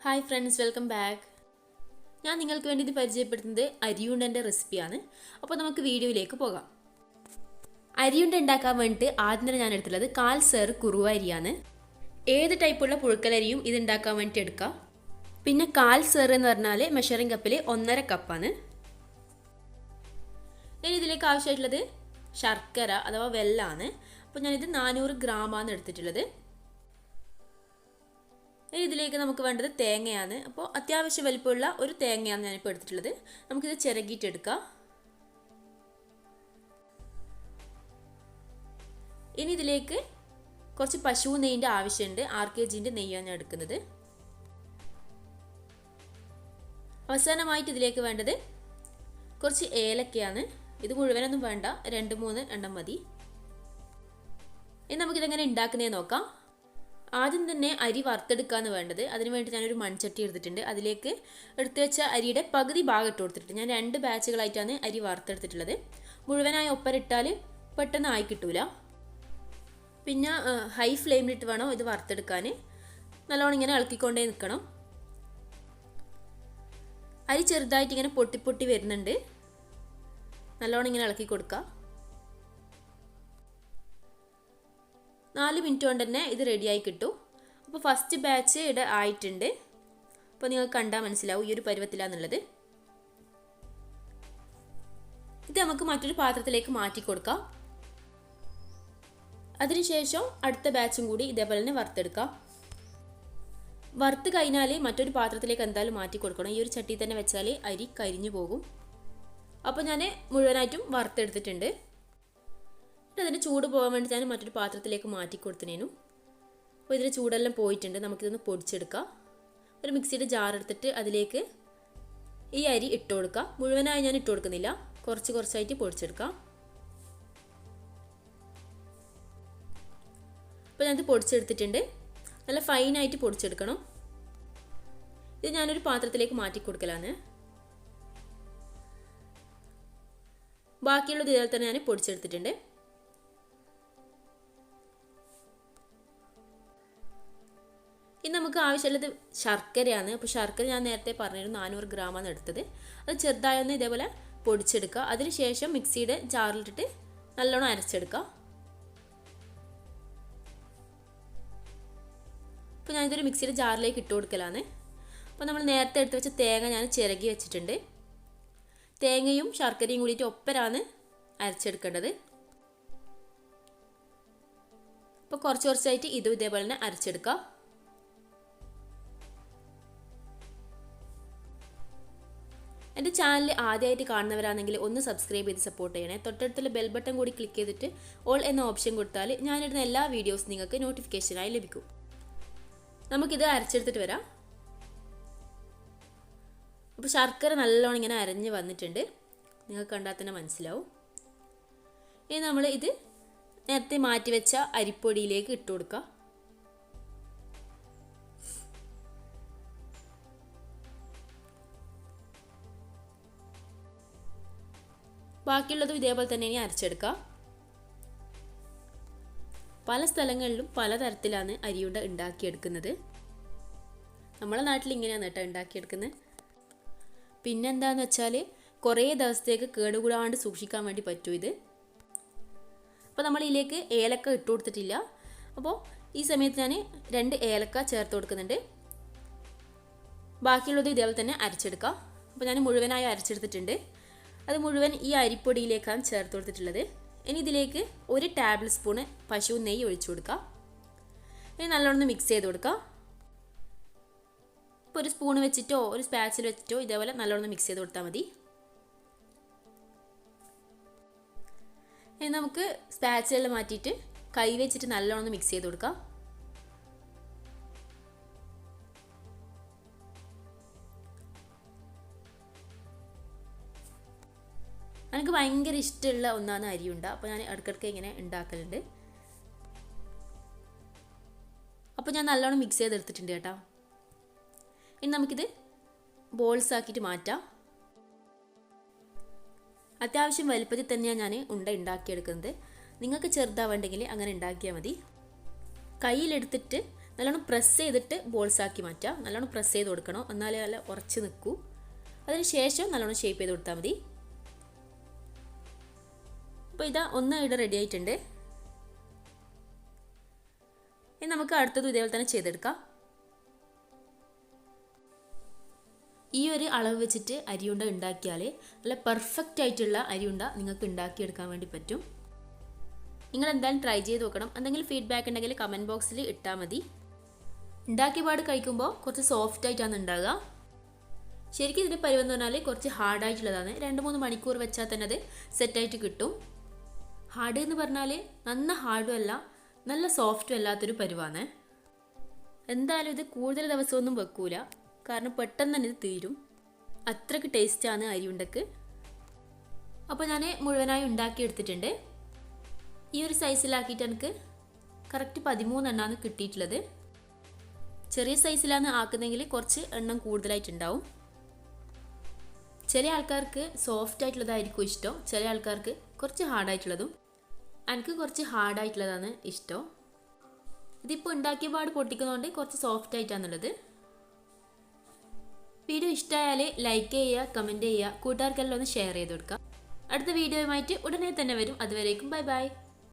Hi friends, welcome back. ഞാൻ നിങ്ങൾക്ക് വേണ്ടി ഇത് പരിചയപ്പെടുത്തുന്നത് അരിയുണ്ടൻ്റെ റെസിപ്പിയാണ്. അപ്പോൾ നമുക്ക് വീഡിയോയിലേക്ക് പോകാം. അരിയുണ്ട ഉണ്ടാക്കാൻ വേണ്ടിയിട്ട് ആദ്യം തന്നെ ഞാൻ എടുത്തുള്ളത് 1/4 സേർ കുറുവ അരിയാണ്. ഏത് ടൈപ്പുള്ള പുഴുക്കലരിയും ഇത് ഉണ്ടാക്കാൻ വേണ്ടിയിട്ട് എടുക്കാം. പിന്നെ 1/4 സേർ എന്ന് പറഞ്ഞാൽ മെഷറിംഗ് കപ്പിൽ 1.5 കപ്പാണ്. ഞാൻ ഇതിലേക്ക് ആവശ്യമായിട്ടുള്ളത് ശർക്കര അഥവാ വെല്ലമാണ്. അപ്പോൾ ഞാനിത് 400 ഗ്രാമാണ് എടുത്തിട്ടുള്ളത്. ഇതിലേക്ക് നമുക്ക് വേണ്ടത് തേങ്ങയാണ്. അപ്പോൾ അത്യാവശ്യം വലിപ്പമുള്ള ഒരു തേങ്ങയാണ് ഞാനിപ്പോൾ എടുത്തിട്ടുള്ളത്. നമുക്കിത് ചിരകിയിട്ടെടുക്കാം. ഇനി ഇതിലേക്ക് കുറച്ച് പശു നെയ്യിൻ്റെ ആവശ്യമുണ്ട്. 6 kg നെയ്യാണ് ഞാൻ എടുക്കുന്നത്. അവസാനമായിട്ട് ഇതിലേക്ക് വേണ്ടത് കുറച്ച് ഏലക്കയാണ്. ഇത് മുഴുവനൊന്നും വേണ്ട, 2-3 എണ്ണം മതി. ഇനി നമുക്കിതെങ്ങനെ ഉണ്ടാക്കുന്നതെന്ന് നോക്കാം. ആദ്യം തന്നെ അരി വറുത്തെടുക്കാന്ന് വേണ്ടത്. അതിന് വേണ്ടി ഞാനൊരു മൺചട്ടി എടുത്തിട്ടുണ്ട്. അതിലേക്ക് എടുത്തു വെച്ച അരിയുടെ പകുതി ഭാഗം ഇട്ട് കൊടുത്തിട്ടുണ്ട്. ഞാൻ 2 ബാച്ചുകളായിട്ടാണ് അരി വറുത്തെടുത്തിട്ടുള്ളത്. മുഴുവനായി ഒപ്പരിട്ടാൽ പെട്ടെന്ന് ആയി കിട്ടൂല. പിന്നെ ഹൈ ഫ്ലെയിമിലിട്ട് വേണം ഇത് വറുത്തെടുക്കാൻ. നല്ലോണം ഇങ്ങനെ ഇളക്കിക്കൊണ്ടേ നിൽക്കണം. അരി ചെറുതായിട്ട് ഇങ്ങനെ പൊട്ടി പൊട്ടി വരുന്നുണ്ട്. നല്ലോണം ഇങ്ങനെ ഇളക്കി കൊടുക്കുക. 4 മിനിറ്റ് കൊണ്ട് തന്നെ ഇത് റെഡിയായി കിട്ടും. അപ്പോൾ ഫസ്റ്റ് ബാച്ച് ഇവിടെ ആയിട്ടുണ്ട്. അപ്പോൾ നിങ്ങൾക്ക് കണ്ടാൽ മനസ്സിലാവും ഈ ഒരു പരുവത്തിലാന്നുള്ളത്. ഇത് നമുക്ക് മറ്റൊരു പാത്രത്തിലേക്ക് മാറ്റി കൊടുക്കാം. അതിനുശേഷം അടുത്ത ബാച്ചും കൂടി ഇതേപോലെ തന്നെ വറുത്തെടുക്കാം. വറുത്ത് കഴിഞ്ഞാൽ മറ്റൊരു പാത്രത്തിലേക്ക് എന്തായാലും മാറ്റി കൊടുക്കണം. ഈ ഒരു ചട്ടി തന്നെ വെച്ചാൽ അരി കരിഞ്ഞു പോകും. അപ്പോൾ ഞാൻ മുഴുവനായിട്ടും വറുത്തെടുത്തിട്ടുണ്ട്. അതിൻ്റെ ചൂട് പോകാൻ വേണ്ടി ഞാൻ മറ്റൊരു പാത്രത്തിലേക്ക് മാറ്റി കൊടുത്തിനു. അപ്പോൾ ഇതിൻ്റെ ചൂടെല്ലാം പോയിട്ടുണ്ട്. നമുക്കിതൊന്ന് പൊടിച്ചെടുക്കാം. ഒരു മിക്സിയുടെ ജാർ എടുത്തിട്ട് അതിലേക്ക് ഈ അരി ഇട്ട് കൊടുക്കാം. മുഴുവനായി ഞാൻ ഇട്ട് കൊടുക്കുന്നില്ല, കുറച്ച് കുറച്ചായിട്ട് പൊടിച്ചെടുക്കാം. അപ്പോൾ ഞാനിത് പൊടിച്ചെടുത്തിട്ടുണ്ട്. നല്ല ഫൈനായിട്ട് പൊടിച്ചെടുക്കണം. ഇത് ഞാനൊരു പാത്രത്തിലേക്ക് മാറ്റി കൊടുക്കലാണ്. ബാക്കിയുള്ളത് ഇതുപോലെ തന്നെ ഞാൻ പൊടിച്ചെടുത്തിട്ടുണ്ട്. ഇനി നമുക്ക് ആവശ്യമുള്ളത് ശർക്കരയാണ്. അപ്പോൾ ശർക്കര ഞാൻ നേരത്തെ പറഞ്ഞിരുന്നു 400 ഗ്രാമാണ് എടുത്തത്. അത് ചെറുതായൊന്ന് ഇതേപോലെ പൊടിച്ചെടുക്കുക. അതിനുശേഷം മിക്സിയുടെ ജാറിലിട്ടിട്ട് നല്ലോണം അരച്ചെടുക്കുക. അപ്പോൾ ഞാനിതൊരു മിക്സിയുടെ ജാറിലേക്ക് ഇട്ട് കൊടുക്കലാണ്. അപ്പോൾ നമ്മൾ നേരത്തെ എടുത്ത് വെച്ച തേങ്ങ ഞാൻ ചിരകി വെച്ചിട്ടുണ്ട്. തേങ്ങയും ശർക്കരയും കൂടിയിട്ട് ഒപ്പരാണ് അരച്ചെടുക്കേണ്ടത്. അപ്പോൾ കുറച്ച് കുറച്ചായിട്ട് ഇതും ഇതേപോലെ തന്നെ അരച്ചെടുക്കുക. എൻ്റെ ചാനൽ ആദ്യമായിട്ട് കാണുന്നവരാണെങ്കിൽ ഒന്ന് സബ്സ്ക്രൈബ് ചെയ്ത് സപ്പോർട്ട് ചെയ്യണേ. തൊട്ടടുത്തുള്ള ബെൽ ബട്ടൺ കൂടി ക്ലിക്ക് ചെയ്തിട്ട് ഓൾ എന്ന ഓപ്ഷൻ കൊടുത്താൽ ഞാനിടുന്ന എല്ലാ വീഡിയോസും നിങ്ങൾക്ക് നോട്ടിഫിക്കേഷനായി ലഭിക്കും. നമുക്കിത് അരച്ചെടുത്തിട്ട് വരാം. അപ്പോൾ ശർക്കര നല്ലോണം ഇങ്ങനെ അരഞ്ഞ് വന്നിട്ടുണ്ട്. നിങ്ങൾക്ക് കണ്ടാൽ തന്നെ മനസ്സിലാവും. ഇനി നമ്മൾ ഇത് നേരത്തെ മാറ്റി വെച്ച അരിപ്പൊടിയിലേക്ക് ഇട്ട് കൊടുക്കുക. ബാക്കിയുള്ളതും ഇതേപോലെ തന്നെ ഇനി അരച്ചെടുക്കാം. പല സ്ഥലങ്ങളിലും പലതരത്തിലാണ് അരിയുണ്ട ഉണ്ടാക്കിയെടുക്കുന്നത്. നമ്മളെ നാട്ടിൽ ഇങ്ങനെയാണ് കേട്ടോ ഉണ്ടാക്കിയെടുക്കുന്നത്. പിന്നെന്താണെന്ന് വെച്ചാൽ കുറേ ദിവസത്തേക്ക് കേടുകൂടാണ്ട് സൂക്ഷിക്കാൻ വേണ്ടി പറ്റും ഇത്. അപ്പോൾ നമ്മൾ ഇതിലേക്ക് ഏലക്ക ഇട്ട് കൊടുത്തിട്ടില്ല. അപ്പോൾ ഈ സമയത്ത് ഞാൻ 2 ഏലക്ക ചേർത്ത് കൊടുക്കുന്നുണ്ട്. ബാക്കിയുള്ളത് ഇതേപോലെ തന്നെ അരച്ചെടുക്കാം. അപ്പോൾ ഞാൻ മുഴുവനായി അരച്ചെടുത്തിട്ടുണ്ട്. അത് മുഴുവൻ ഈ അരിപ്പൊടിയിലേക്കാണ് ചേർത്ത് കൊടുത്തിട്ടുള്ളത്. ഇനി ഇതിലേക്ക് 1 ടേബിൾ സ്പൂണ് പശു നെയ്യ് ഒഴിച്ചു കൊടുക്കുക. ഇനി നല്ലോണം മിക്സ് ചെയ്ത് കൊടുക്കുക. ഇപ്പോൾ ഒരു സ്പൂൺ വെച്ചിട്ടോ ഒരു സ്പാച്ചിൽ വെച്ചിട്ടോ ഇതേപോലെ നല്ലോണം മിക്സ് ചെയ്ത് കൊടുത്താൽ മതി. ഇനി നമുക്ക് സ്പാച്ചിലെല്ലാം മാറ്റിയിട്ട് കൈ വെച്ചിട്ട് നല്ലോണം മിക്സ് ചെയ്ത് കൊടുക്കാം. എനിക്ക് ഭയങ്കര ഇഷ്ടമുള്ള ഒന്നാണ് അരിയുണ്ട. അപ്പോൾ ഞാൻ ഇടയ്ക്കിടയ്ക്ക് ഇങ്ങനെ ഉണ്ടാക്കലുണ്ട്. അപ്പോൾ ഞാൻ നല്ലോണം മിക്സ് ചെയ്തെടുത്തിട്ടുണ്ട് കേട്ടോ. ഇനി നമുക്കിത് ബോൾസ് ആക്കിയിട്ട് മാറ്റാം. അത്യാവശ്യം വലുപ്പത്തിൽ തന്നെയാണ് ഞാൻ ഉണ്ടാക്കിയെടുക്കുന്നത്. നിങ്ങൾക്ക് ചെറുതാവേണ്ടെങ്കിൽ അങ്ങനെ ഉണ്ടാക്കിയാൽ മതി. കയ്യിലെടുത്തിട്ട് നല്ലോണം പ്രസ് ചെയ്തിട്ട് ബോൾസ് ആക്കി മാറ്റാം. നല്ലോണം പ്രസ് ചെയ്ത് കൊടുക്കണം, എന്നാലേ നല്ല ഉറച്ച് നിൽക്കൂ. അതിന് ശേഷം നല്ലോണം ഷേപ്പ് ചെയ്ത് കൊടുത്താൽ മതി. അപ്പോൾ ഇതാ ഒന്ന് ഇവിടെ റെഡി ആയിട്ടുണ്ട്. ഇനി നമുക്ക് അടുത്തതും ഇതേപോലെ തന്നെ ചെയ്തെടുക്കാം. ഈ ഒരു അളവ് വെച്ചിട്ട് അരിയുണ്ട ഉണ്ടാക്കിയാൽ നല്ല പെർഫെക്റ്റ് ആയിട്ടുള്ള അരിയുണ്ട നിങ്ങൾക്ക് ഉണ്ടാക്കിയെടുക്കാൻ വേണ്ടി പറ്റും. നിങ്ങൾ എന്തായാലും ട്രൈ ചെയ്ത് നോക്കണം. എന്തെങ്കിലും ഫീഡ്ബാക്ക് ഉണ്ടെങ്കിൽ കമൻറ്റ് ബോക്സിൽ ഇട്ടാൽ മതി. ഉണ്ടാക്കിയ പാട് കഴിക്കുമ്പോൾ കുറച്ച് സോഫ്റ്റ് ആയിട്ടാണ് ഉണ്ടാകുക. ശരിക്കും ഇതിൻ്റെ പരുവെന്ന് പറഞ്ഞാൽ കുറച്ച് ഹാർഡായിട്ടുള്ളതാണ്. 2-3 മണിക്കൂർ വെച്ചാൽ തന്നെ അത് സെറ്റായിട്ട് കിട്ടും. ഹാർഡ് എന്ന് പറഞ്ഞാൽ നന്ന ഹാർഡും അല്ല നല്ല സോഫ്റ്റും അല്ലാത്തൊരു പരുവാണ്. എന്തായാലും ഇത് കൂടുതൽ ദിവസമൊന്നും വെക്കൂല, കാരണം പെട്ടെന്ന് തന്നെ ഇത് തീരും. അത്രയ്ക്ക് ടേസ്റ്റാണ് അരിയുണ്ടക്ക്. അപ്പോൾ ഞാൻ മുഴുവനായി ഉണ്ടാക്കിയെടുത്തിട്ടുണ്ട്. ഈ ഒരു സൈസിലാക്കിയിട്ട് എനിക്ക് കറക്റ്റ് 13 എണ്ണമാണ് കിട്ടിയിട്ടുള്ളത്. ചെറിയ സൈസിലാണ് ആക്കുന്നതെങ്കിൽ കുറച്ച് എണ്ണം കൂടുതലായിട്ടുണ്ടാവും. ചില ആൾക്കാർക്ക് സോഫ്റ്റ് ആയിട്ടുള്ളതായിരിക്കും ഇഷ്ടം, ചില ആൾക്കാർക്ക് കുറച്ച് ഹാർഡായിട്ടുള്ളതും. എനിക്ക് കുറച്ച് ഹാർഡായിട്ടുള്ളതാണ് ഇഷ്ടം. ഇതിപ്പോൾ ഉണ്ടാക്കിയ പാട് പൊട്ടിക്കുന്നതുകൊണ്ട് കുറച്ച് സോഫ്റ്റ് ആയിട്ടാണുള്ളത്. വീഡിയോ ഇഷ്ടമായാൽ ലൈക്ക് ചെയ്യുക, കമൻറ്റ് ചെയ്യുക, കൂട്ടുകാർക്കെല്ലാം ഒന്ന് ഷെയർ ചെയ്ത് കൊടുക്കുക. അടുത്ത വീഡിയോയുമായിട്ട് ഉടനെ തന്നെ വരും. അതുവരേക്കും ബൈ ബൈ.